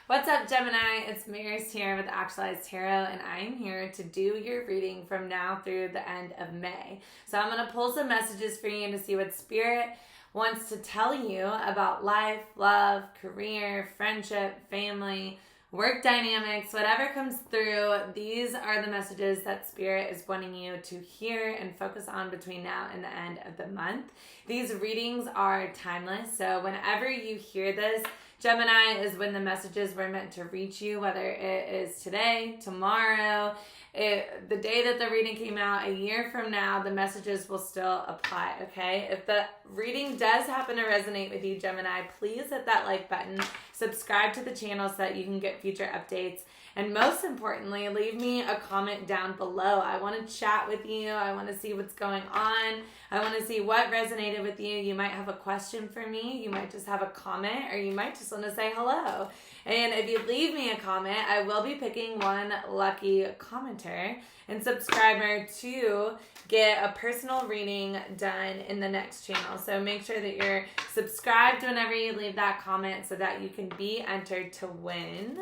What's up, Gemini? It's Maris here with Actualized Tarot, and I'm here to do your reading from now through the end of May. So I'm going to pull some messages for you to see what Spirit wants to tell you about life, love, career, friendship, family, work dynamics, whatever comes through. These are the messages that Spirit is wanting you to hear and focus on between now and the end of the month. These readings are timeless, so whenever you hear this, Gemini is when the messages were meant to reach you, whether it is today, tomorrow, the day that the reading came out, a year from now, the messages will still apply, okay? If the reading does happen to resonate with you, Gemini, please hit that like button, subscribe to the channel so that you can get future updates, and most importantly, leave me a comment down below. I want to chat with you. I want to see what's going on. I want to see what resonated with you. You might have a question for me. You might just have a comment, or you might just want to say hello. And if you leave me a comment, I will be picking one lucky commenter and subscriber to get a personal reading done in the next channel. So make sure that you're subscribed whenever you leave that comment so that you can be entered to win.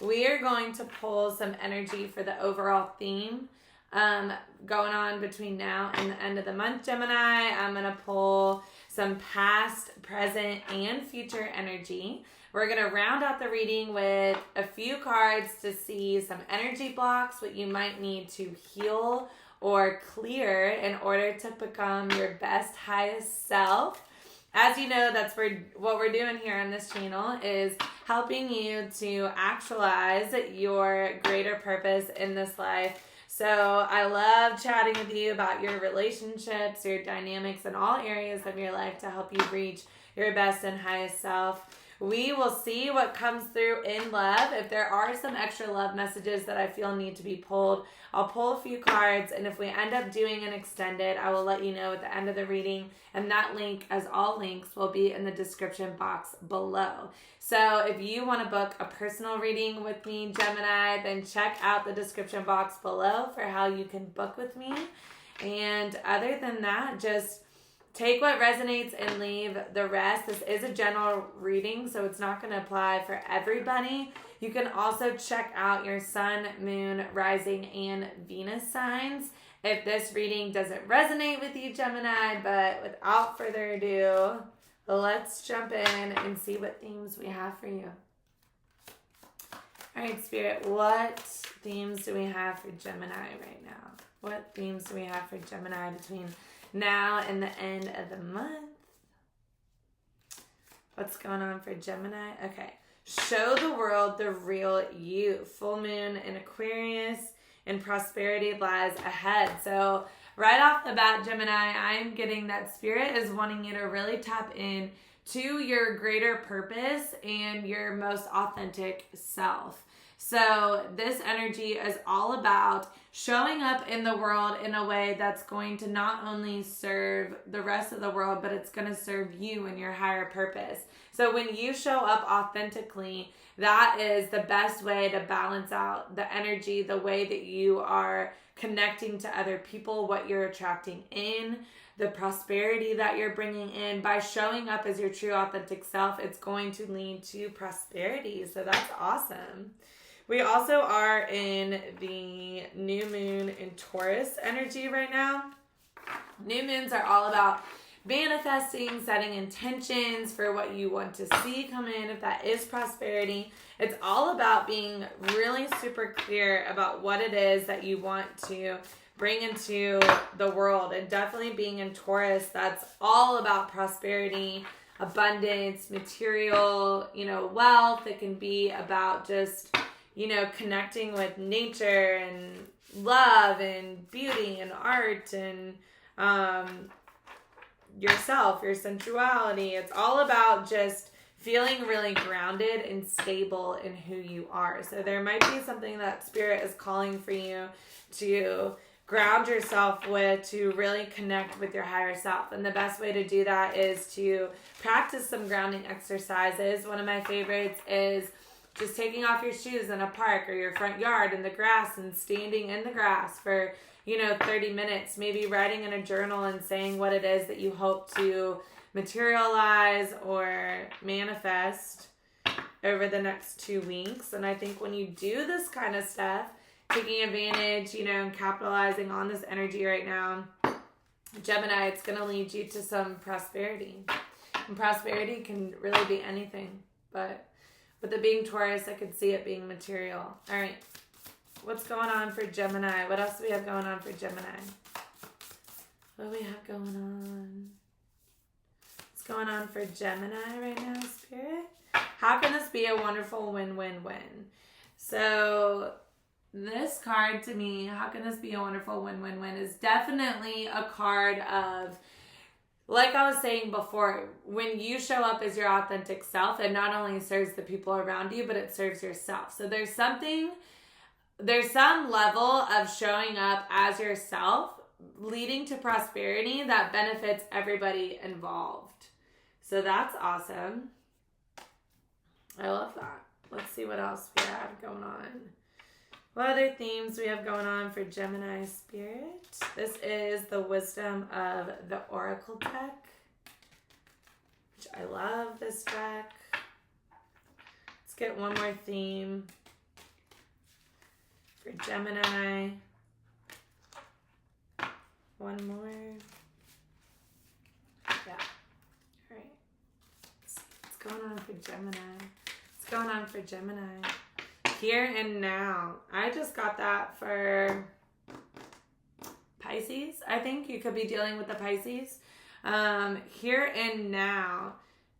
We are going to pull some energy for the overall theme going on between now and the end of the month, Gemini. I'm going to pull some past, present, and future energy. We're going to round out the reading with a few cards to see some energy blocks, what you might need to heal or clear in order to become your best, highest self. As you know, that's what we're doing here on this channel is helping you to actualize your greater purpose in this life. So I love chatting with you about your relationships, your dynamics, and all areas of your life to help you reach your best and highest self. We will see what comes through in love. If there are some extra love messages that I feel need to be pulled, I'll pull a few cards, and if we end up doing an extended, I will let you know at the end of the reading, and that link, as all links, will be in the description box below. So if you want to book a personal reading with me, Gemini, then check out the description box below for how you can book with me. And other than that, just take what resonates and leave the rest. This is a general reading, so it's not going to apply for everybody. You can also check out your sun, moon, rising, and Venus signs if this reading doesn't resonate with you, Gemini. But without further ado, let's jump in and see what themes we have for you. All right, Spirit, what themes do we have for Gemini right now? What themes do we have for Gemini between now and the end of the month? What's going on for Gemini? Okay. Show the world the real you. Full moon in Aquarius, and prosperity lies ahead. So right off the bat, Gemini, I'm getting that Spirit is wanting you to really tap in to your greater purpose and your most authentic self. So this energy is all about showing up in the world in a way that's going to not only serve the rest of the world, but it's going to serve you and your higher purpose. So when you show up authentically, that is the best way to balance out the energy, the way that you are connecting to other people, what you're attracting in, the prosperity that you're bringing in. By showing up as your true authentic self, it's going to lead to prosperity. So that's awesome. We also are in the new moon in Taurus energy right now. New moons are all about manifesting, setting intentions for what you want to see come in, if that is prosperity. It's all about being really super clear about what it is that you want to bring into the world. And definitely being in Taurus, that's all about prosperity, abundance, material, wealth. It can be about just connecting with nature and love and beauty and art and yourself, your sensuality. It's all about just feeling really grounded and stable in who you are. So there might be something that Spirit is calling for you to ground yourself with, to really connect with your higher self. And the best way to do that is to practice some grounding exercises. One of my favorites is just taking off your shoes in a park or your front yard in the grass and standing in the grass for 30 minutes, maybe writing in a journal and saying what it is that you hope to materialize or manifest over the next 2 weeks. And I think when you do this kind of stuff, taking advantage, and capitalizing on this energy right now, Gemini, it's going to lead you to some prosperity. And prosperity can really be anything. But with it being Taurus, I could see it being material. All right. What's going on for Gemini? What else do we have going on for Gemini? What do we have going on? What's going on for Gemini right now, Spirit? How can this be a wonderful win-win-win? So this card to me, how can this be a wonderful win-win-win, is definitely a card of, like I was saying before, when you show up as your authentic self, it not only serves the people around you, but it serves yourself. So there's some level of showing up as yourself leading to prosperity that benefits everybody involved. So that's awesome. I love that. Let's see what else we have going on. What other themes we have going on for Gemini Spirit? This is the Wisdom of the Oracle deck, which I love this deck. Let's get one more theme for Gemini. One more. Yeah. All right. Let's see what's going on for Gemini. What's going on for Gemini? Here and now. I just got that for Pisces. I think you could be dealing with the Pisces. Here and now,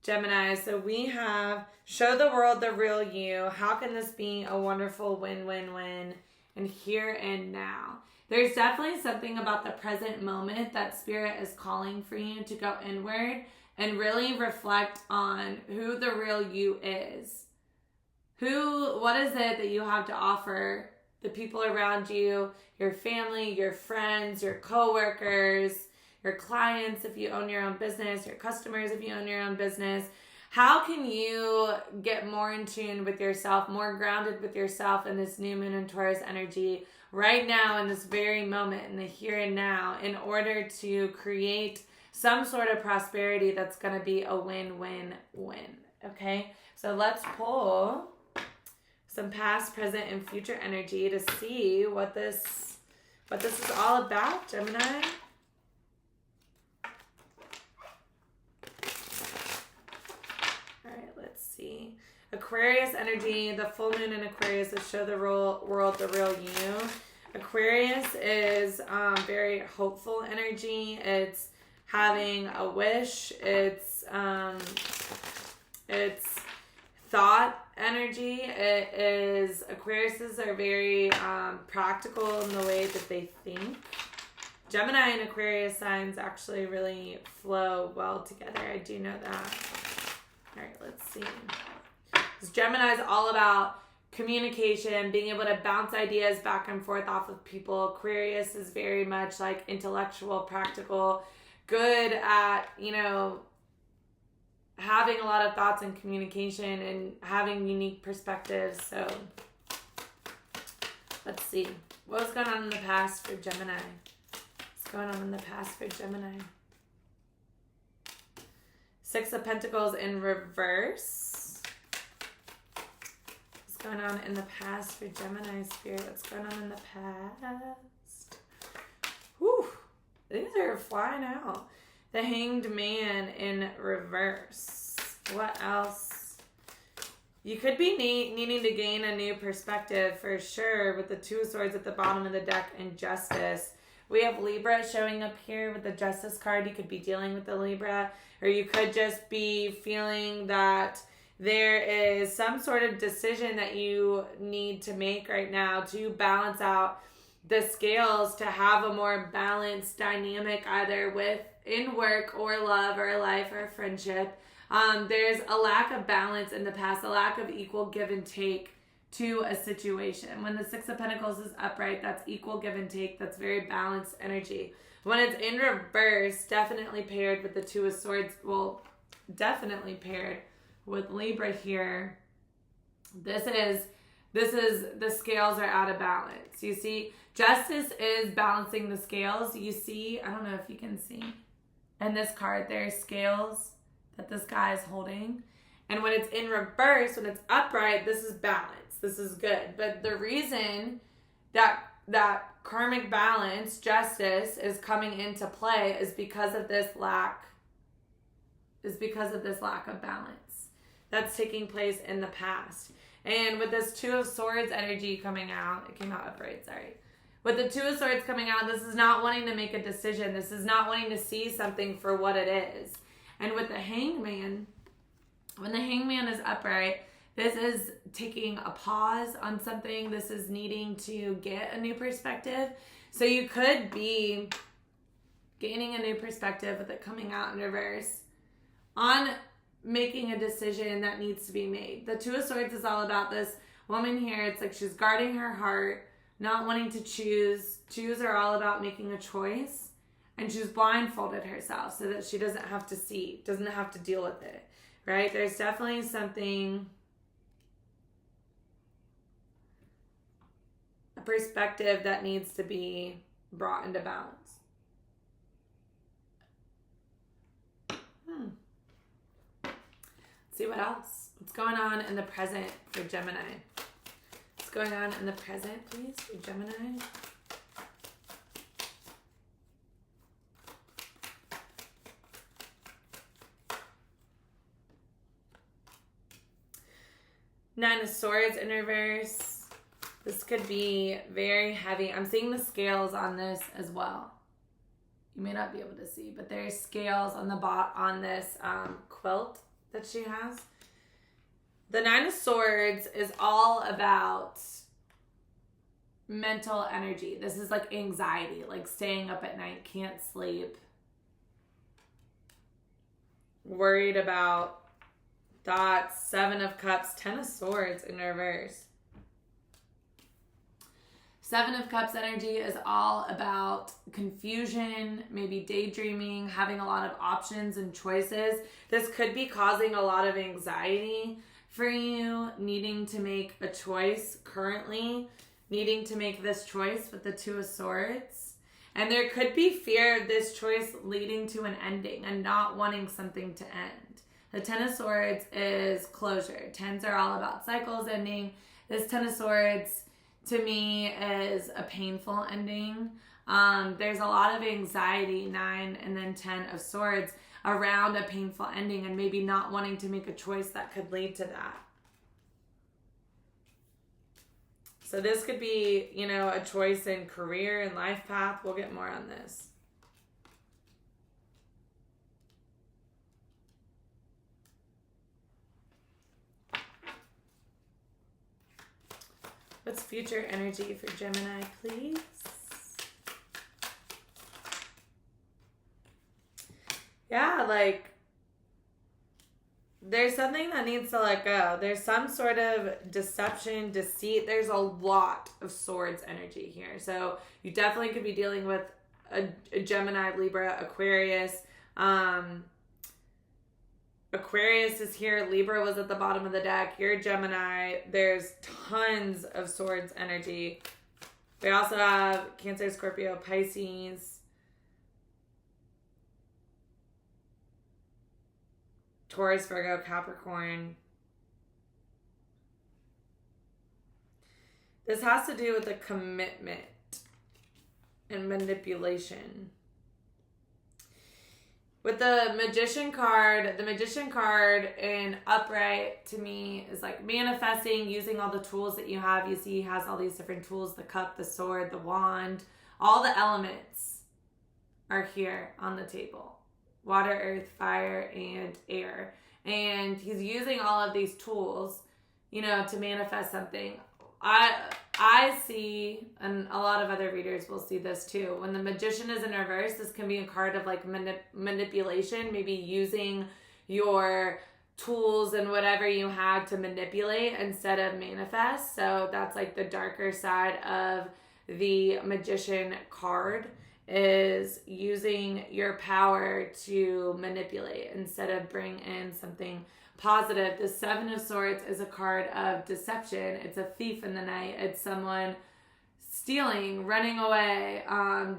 Gemini. So we have show the world the real you. How can this be a wonderful win-win-win? And here and now. There's definitely something about the present moment that Spirit is calling for you to go inward and really reflect on who the real you is. What is it that you have to offer the people around you, your family, your friends, your coworkers, your clients if you own your own business, your customers if you own your own business. How can you get more in tune with yourself, more grounded with yourself in this new moon and Taurus energy right now in this very moment, in the here and now, in order to create some sort of prosperity that's going to be a win-win-win, okay? So let's pull some past, present, and future energy to see what this is all about, Gemini. All right, let's see. Aquarius energy, the full moon in Aquarius is show the world the real you. Aquarius is very hopeful energy. It's having a wish. It's thought energy. It is, Aquariuses are very practical in the way that they think. Gemini and Aquarius signs actually really flow well together. I do know that. All right, let's see. Gemini is all about communication, being able to bounce ideas back and forth off of people. Aquarius is very much like intellectual, practical, good at, having a lot of thoughts and communication and having unique perspectives. So let's see. What was going on in the past for Gemini? What's going on in the past for Gemini? Six of Pentacles in reverse. What's going on in the past for Gemini Spirit? What's going on in the past? Whew. These are flying out. The Hanged Man in reverse. What else? You could be needing to gain a new perspective for sure with the Two of Swords at the bottom of the deck and Justice. We have Libra showing up here with the Justice card. You could be dealing with the Libra, or you could just be feeling that there is some sort of decision that you need to make right now to balance out the scales, to have a more balanced dynamic either in work or love or life or friendship. There's a lack of balance in the past, a lack of equal give and take to a situation. When the Six of Pentacles is upright, that's equal give and take. That's very balanced energy. When it's in reverse, definitely paired with the Two of Swords, well, definitely paired with Libra here, this is the scales are out of balance. You see, Justice is balancing the scales. You see, I don't know if you can see, in this card there's scales that this guy is holding, And when it's in reverse, when it's upright, this is balance. This is good. But the reason that karmic balance, justice, is coming into play is because of this lack of balance that's taking place in the past. And with this Two of Swords energy coming out, it came out upright, sorry. With the Two of Swords coming out, this is not wanting to make a decision. This is not wanting to see something for what it is. And with the Hangman, when the Hangman is upright, this is taking a pause on something. This is needing to get a new perspective. So you could be gaining a new perspective with it coming out in reverse on making a decision that needs to be made. The Two of Swords is all about this woman here. It's like she's guarding her heart, not wanting to choose. Choose are all about making a choice. And she's blindfolded herself so that she doesn't have to see, doesn't have to deal with it, right? There's definitely something, a perspective that needs to be brought into balance. See what else? What's going on in the present for Gemini? What's going on in the present, please, for Gemini? Nine of Swords in reverse. This could be very heavy. I'm seeing the scales on this as well. You may not be able to see, but there's scales on the on this quilt that she has. The Nine of Swords is all about mental energy. This is like anxiety, like staying up at night, can't sleep, worried about thoughts. Seven of Cups, Ten of Swords in reverse. Seven of Cups energy is all about confusion, maybe daydreaming, having a lot of options and choices. This could be causing a lot of anxiety for you, needing to make a choice currently, needing to make this choice with the Two of Swords. And there could be fear of this choice leading to an ending and not wanting something to end. The Ten of Swords is closure. Tens are all about cycles ending. This Ten of Swords, to me, is a painful ending. There's a lot of anxiety, 9 and then 10 of Swords, around a painful ending and maybe not wanting to make a choice that could lead to that. So this could be, you know, a choice in career and life path. We'll get more on this. What's future energy for Gemini, please? Yeah, like, there's something that needs to let go. There's some sort of deception, deceit. There's a lot of Swords energy here. So you definitely could be dealing with a Gemini, Libra, Aquarius. Aquarius is here. Libra was at the bottom of the deck. You're Gemini. There's tons of Swords energy. We also have Cancer, Scorpio, Pisces, Taurus, Virgo, Capricorn. This has to do with a commitment and manipulation. With the Magician card in upright to me is like manifesting, using all the tools that you have. You see he has all these different tools, the cup, the sword, the wand, all the elements are here on the table. Water, earth, fire, and air. And he's using all of these tools, you know, to manifest something. I see, and a lot of other readers will see this too, when the Magician is in reverse, this can be a card of like manipulation, maybe using your tools and whatever you have to manipulate instead of manifest. So that's like the darker side of the Magician card, is using your power to manipulate instead of bring in something positive. The Seven of Swords is a card of deception. It's a thief in the night. It's someone stealing, running away,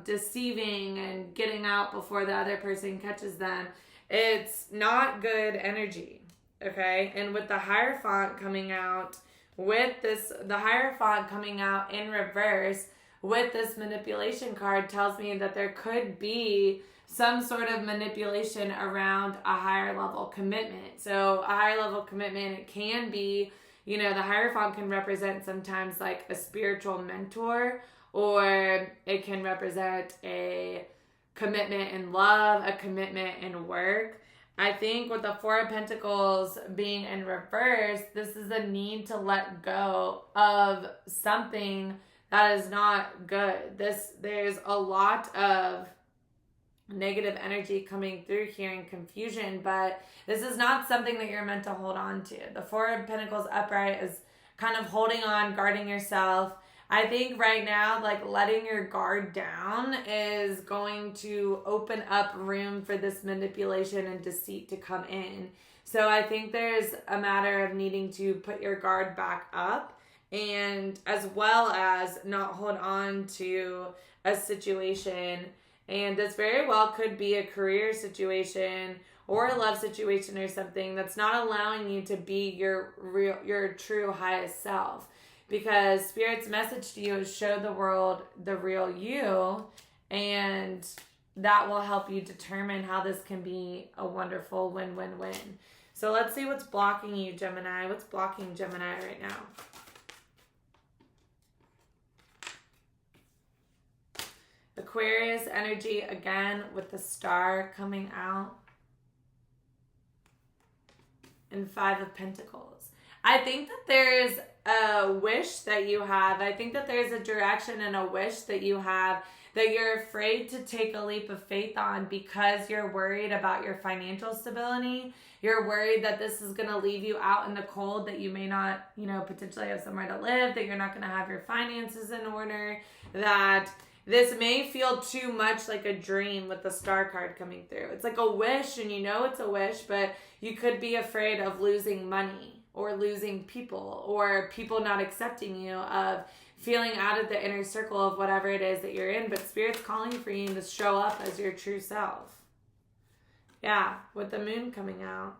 deceiving, and getting out before the other person catches them. It's not good energy. okay? And with the Hierophant coming out, with this, the Hierophant coming out in reverse with this manipulation card tells me that there could be some sort of manipulation around a higher level commitment. So a higher level commitment, it can be, you know, the Hierophant can represent sometimes like a spiritual mentor, or it can represent a commitment in love, a commitment in work. I think with the Four of Pentacles being in reverse, this is a need to let go of something that is not good. There's a lot of negative energy coming through here and confusion, but this is not something that you're meant to hold on to. The Four of Pentacles upright is kind of holding on, guarding yourself. I think right now, like letting your guard down is going to open up room for this manipulation and deceit to come in. So I think there's a matter of needing to put your guard back up, and as well as not hold on to a situation. And this very well could be a career situation or a love situation or something that's not allowing you to be your true highest self. Because Spirit's message to you is show the world the real you, and that will help you determine how this can be a wonderful win-win-win. So let's see what's blocking you, Gemini. What's blocking Gemini right now? Aquarius energy again with the Star coming out. And Five of Pentacles. I think that there's a wish that you have. I think that there's a direction and a wish that you have that you're afraid to take a leap of faith on because you're worried about your financial stability. You're worried that this is going to leave you out in the cold, that you may not, you know, potentially have somewhere to live, that you're not going to have your finances in order, that this may feel too much like a dream with the Star card coming through. It's like a wish, and you know it's a wish, but you could be afraid of losing money or losing people, or people not accepting you, of feeling out of the inner circle of whatever it is that you're in. But Spirit's calling for you to show up as your true self. Yeah, with the Moon coming out.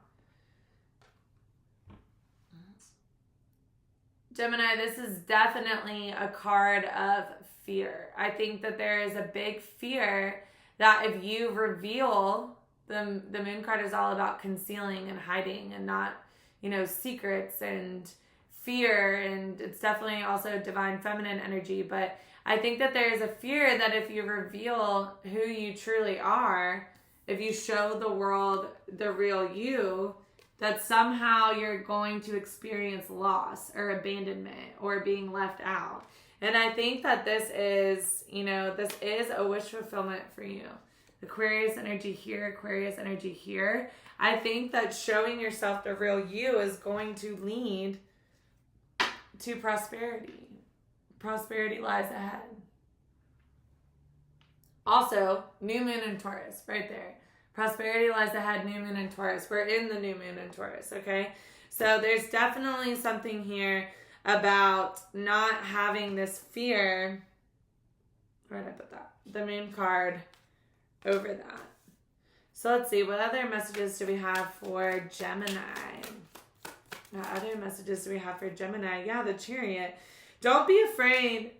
Gemini, this is definitely a card of fear. I think that there is a big fear that if you reveal, the Moon card is all about concealing and hiding and not, you know, secrets and fear, and it's definitely also divine feminine energy. But I think that there is a fear that if you reveal who you truly are, if you show the world the real you, that somehow you're going to experience loss or abandonment or being left out. And I think that this is, you know, this is a wish fulfillment for you. Aquarius energy here, Aquarius energy here. I think that showing yourself the real you is going to lead to prosperity. Prosperity lies ahead. Also, new moon in Taurus, right there. Prosperity lies ahead, new moon in Taurus. We're in the new moon in Taurus, okay? So there's definitely something here about not having this fear. Where did I put that? The Moon card over that. So let's see, what other messages do we have for Gemini? What other messages do we have for Gemini? Yeah, the Chariot. Don't be afraid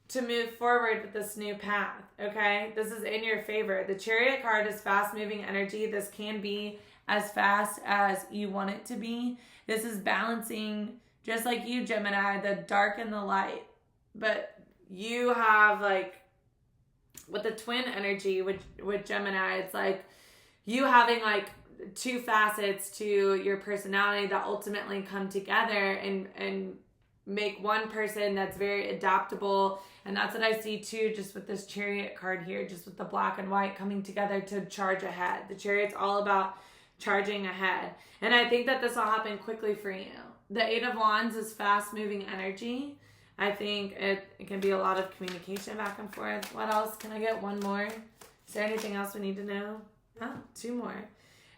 to move forward with this new path, okay? This is in your favor. The Chariot card is fast-moving energy. This can be as fast as you want it to be. This is balancing, just like you, Gemini, the dark and the light. But you have, like, with the twin energy with Gemini, it's like you having, like, two facets to your personality that ultimately come together and make one person that's very adaptable. And that's what I see too, just with this Chariot card here, just with the black and white coming together to charge ahead. The Chariot's all about charging ahead. And I think that this will happen quickly for you. The Eight of Wands is fast moving energy. I think it can be a lot of communication back and forth. What else? Can I get one more? Is there anything else we need to know? Oh, two more.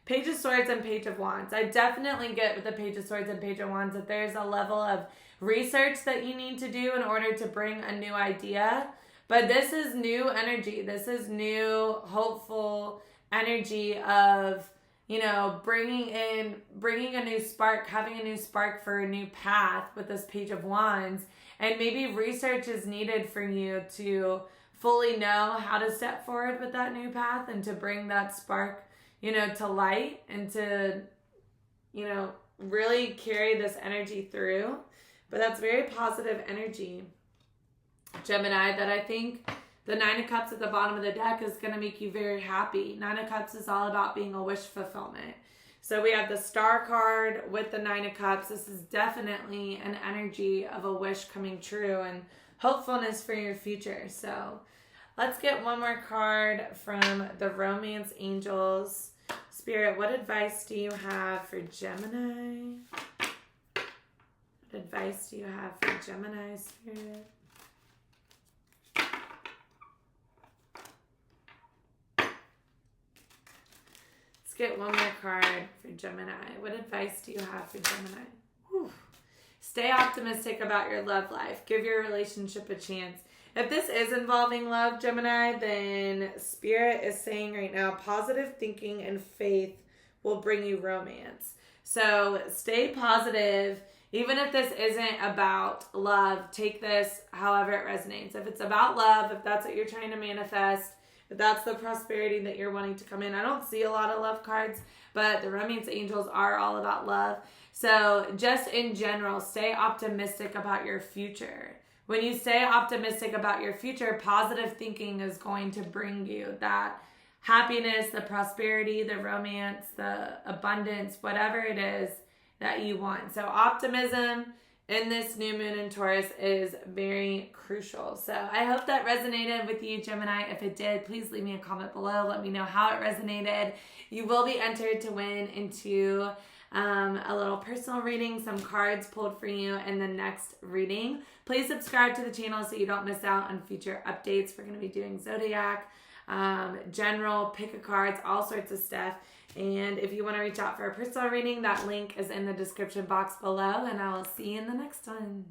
Page of Swords and Page of Wands. I definitely get with the Page of Swords and Page of Wands that there's a level of research that you need to do in order to bring a new idea. But this is new energy. This is new, hopeful energy of you know, bringing a new spark, having a new spark for a new path with this Page of Wands. And maybe research is needed for you to fully know how to step forward with that new path and to bring that spark, you know, to light and to, you know, really carry this energy through. But that's very positive energy, Gemini, that I think the Nine of Cups at the bottom of the deck is going to make you very happy. Nine of Cups is all about being a wish fulfillment. So we have the Star card with the Nine of Cups. This is definitely an energy of a wish coming true and hopefulness for your future. So let's get one more card from the Romance Angels. Spirit, what advice do you have for Gemini? What advice do you have for Gemini, Spirit? Get one more card for Gemini. What advice do you have for Gemini? Whew. Stay optimistic about your love life. Give your relationship a chance. If this is involving love, Gemini, then Spirit is saying right now, positive thinking and faith will bring you romance. So stay positive. Even if this isn't about love, take this however it resonates. If it's about love, if that's what you're trying to manifest, if that's the prosperity that you're wanting to come in. I don't see a lot of love cards, but the Romance Angels are all about love. So just in general, stay optimistic about your future. When you stay optimistic about your future, positive thinking is going to bring you that happiness, the prosperity, the romance, the abundance, whatever it is that you want. So optimism in this new moon in Taurus is very crucial. So I hope that resonated with you, Gemini. If it did, please leave me a comment below. Let me know how it resonated. You will be entered to win into a little personal reading, some cards pulled for you in the next reading. Please subscribe to the channel so you don't miss out on future updates. We're going to be doing Zodiac, general, pick a cards, all sorts of stuff. And if you want to reach out for a personal reading, that link is in the description box below, and I will see you in the next one.